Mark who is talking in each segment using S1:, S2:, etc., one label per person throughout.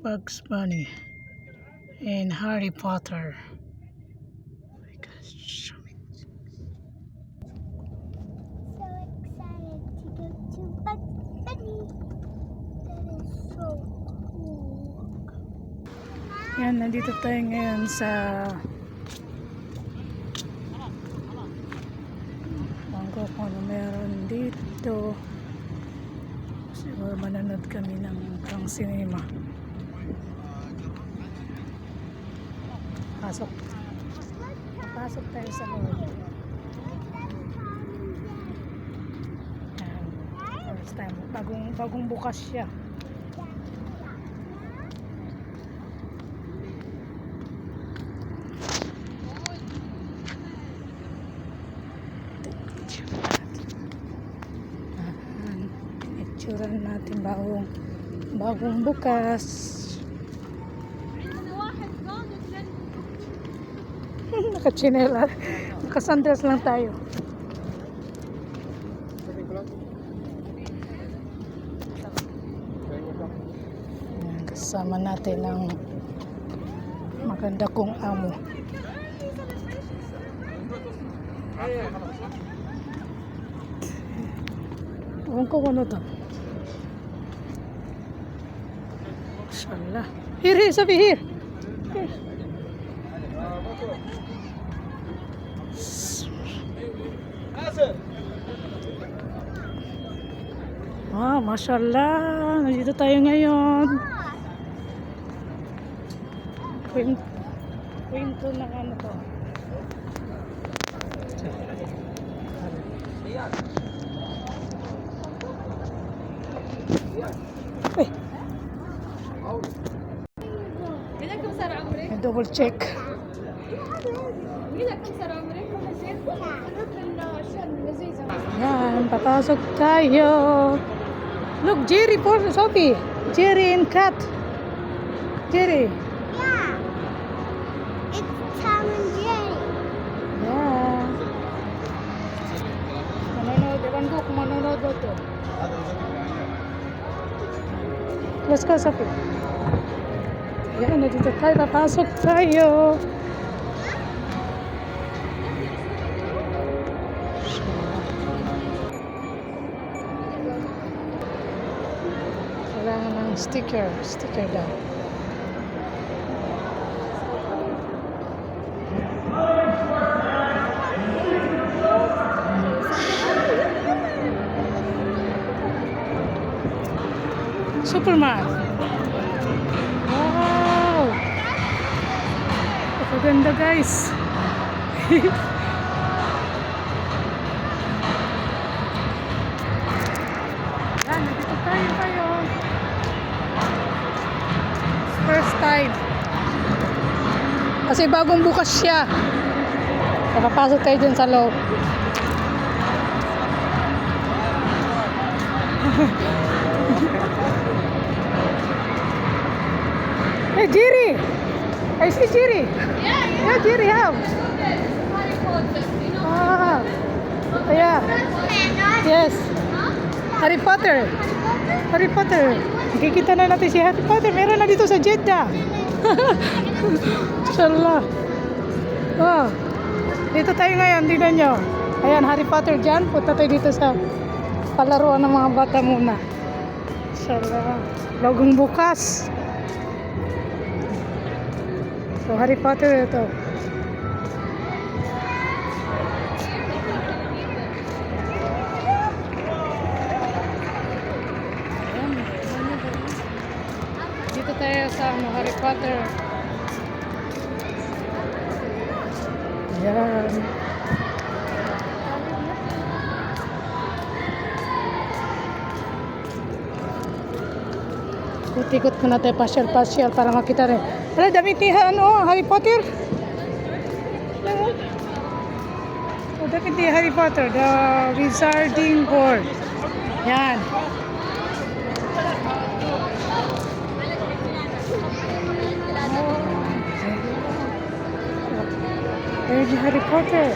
S1: Bugs Bunny and Harry Potter. Oh my gosh.
S2: So excited to go to Bugs Bunny. That is so cool.
S1: Yan, nandito tayo ngayon sa bangko kung ano meron dito. Siguro manonood kami ng pang cinema. Pasok tayo sa loob. Yan, first time, bagong bukas siya. Itsura natin bagong bukas. Naka-chinela, naka-sandals lang tayo. Ayan, kasama natin ang maganda kong amo. Ewan ko ano to. Mashallah. Here, sabi here. Ah, mashallah. Nandito tayo ngayon. Kwento ng ano to. Ay. Double check. Yan, papasok tayo. Look, Jerry, Sophie. Jerry and Kat. Jerry.
S2: Yeah. It's Tom and Jerry.
S1: Yeah. Manonood, ewan ko kung manonood ba ito. Let's go, Sophie. Yan, nandito tayo. Papasok tayo. Kailangan ng sticker daw. Superman. Wow! Napaganda, guys. Yan, nandito tayo. First time. Kasi bagong bukas siya. Papasok tayo dun sa loob. Hey, Jerry! I see Jerry. Yeah, Jerry, how? Ah, yeah. Yes. Harry Potter. Nakikita na natin si Harry Potter. Meron na dito sa Jeddah. Inshallah. Oh, dito tayo ngayon. Tignan nyo. Ayan, Harry Potter dyan. Punta tayo dito sa palaruan ng mga bata muna. Inshallah. Bagong bukas. So, Harry Potter ito. Dito tayo sa Harry Potter. Ayan. Ikot muna tayo pasyal para makita rin. Wala, damit ni Harry Potter. Damit ni Harry Potter. The Wizarding World. Yan. There's Harry Potter.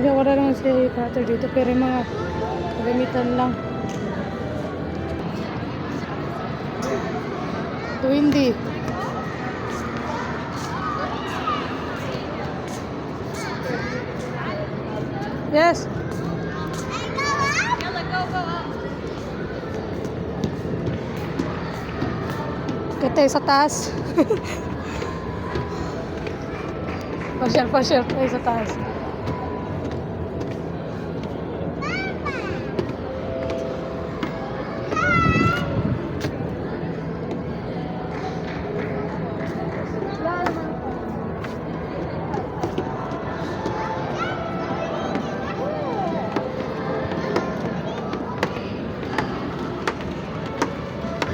S1: wala naman si Father dito, pero yung mga kalimitan lang. 20. Yes. Kita sa taas. Pasyal tayo sa taas.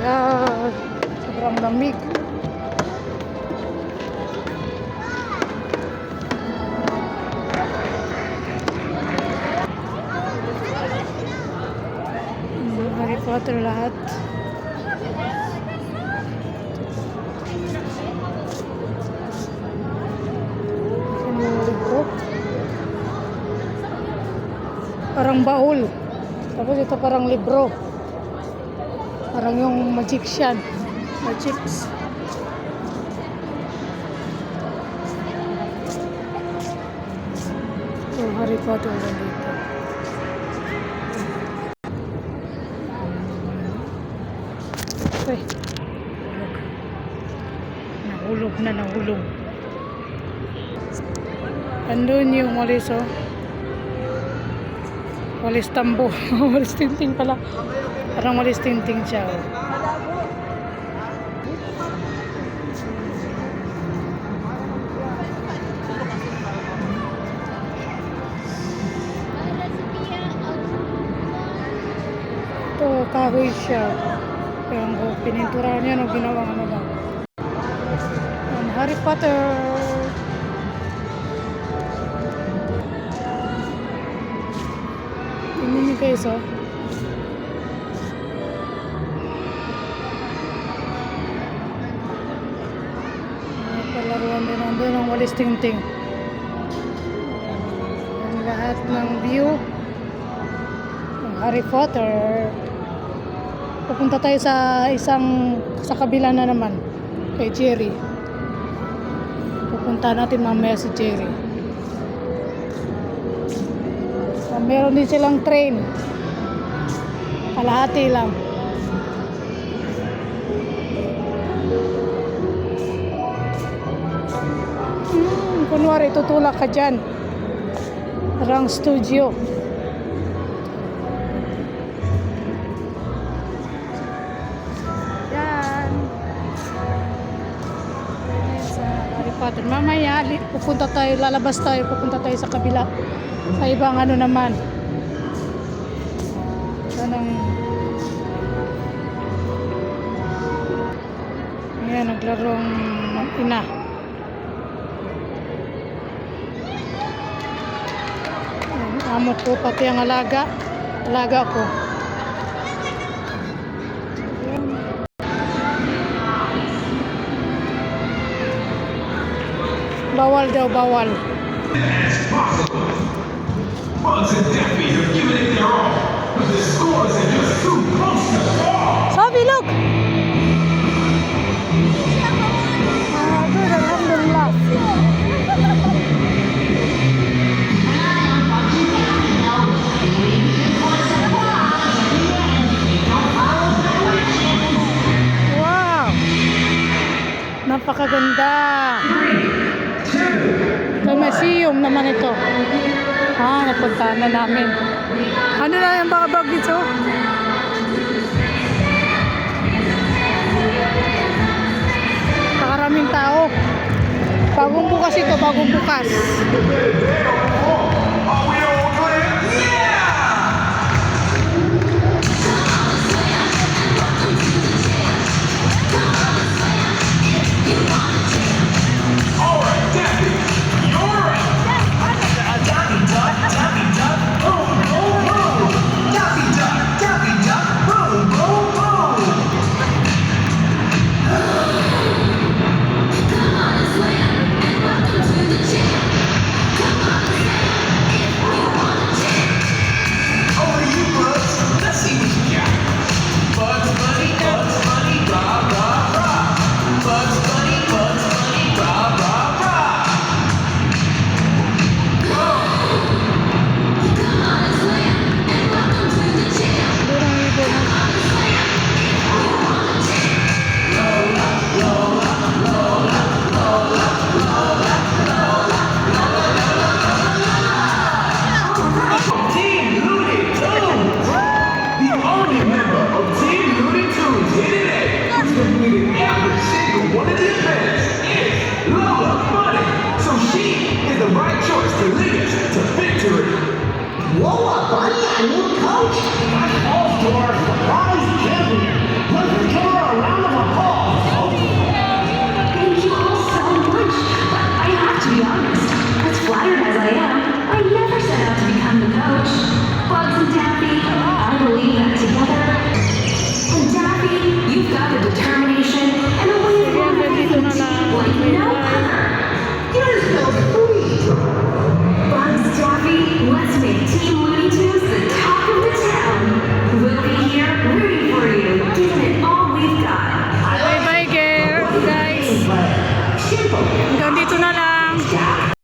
S1: Yan. Sobrang lamig. Harry Potter lahat. Sinulit ko. Parang baul. Tapos ito parang libro. Parang yung magician. Magics. So, Harry Potter lang dito. Okay. Nahulog. Nahulog. Andun yung walis, oh. Walis tambo. Walis tinting pala. Parang walis tinting siya, oh. Ito, kahoy siya. Yung pinintura niya, no, ginawang ano lang. And Harry Potter. Tingnan niyo guys, oh. Palaruan din nandun ang walis tingting. Ang lahat ng view ng Harry Potter. Pupunta tayo sa sa kabila na naman kay Jerry. Pupunta natin mamaya si Jerry. Meron din silang train. Kalahati lang. Kunwari tutulak ka dyan. Parang studio. Yan. Sa Harry Potter. Mamaya, pupunta tayo, lalabas tayo, pupunta tayo sa kabila. Sa ibang ano naman. Sanang ngayon naglarong ina. Amo ko pati ang alaga ko. Bawal daw, bawal.
S3: Bugs and Daffy have given it their all, but the scores are just too close to fall.
S1: Sabi, look! Good, alhamdulillah. Wow! Napakaganda! May museum naman ito. Napuntahan na namin. Ano na yung baka bagits, oh? Nakaraming tao. Bagong bukas ito, bagong bukas.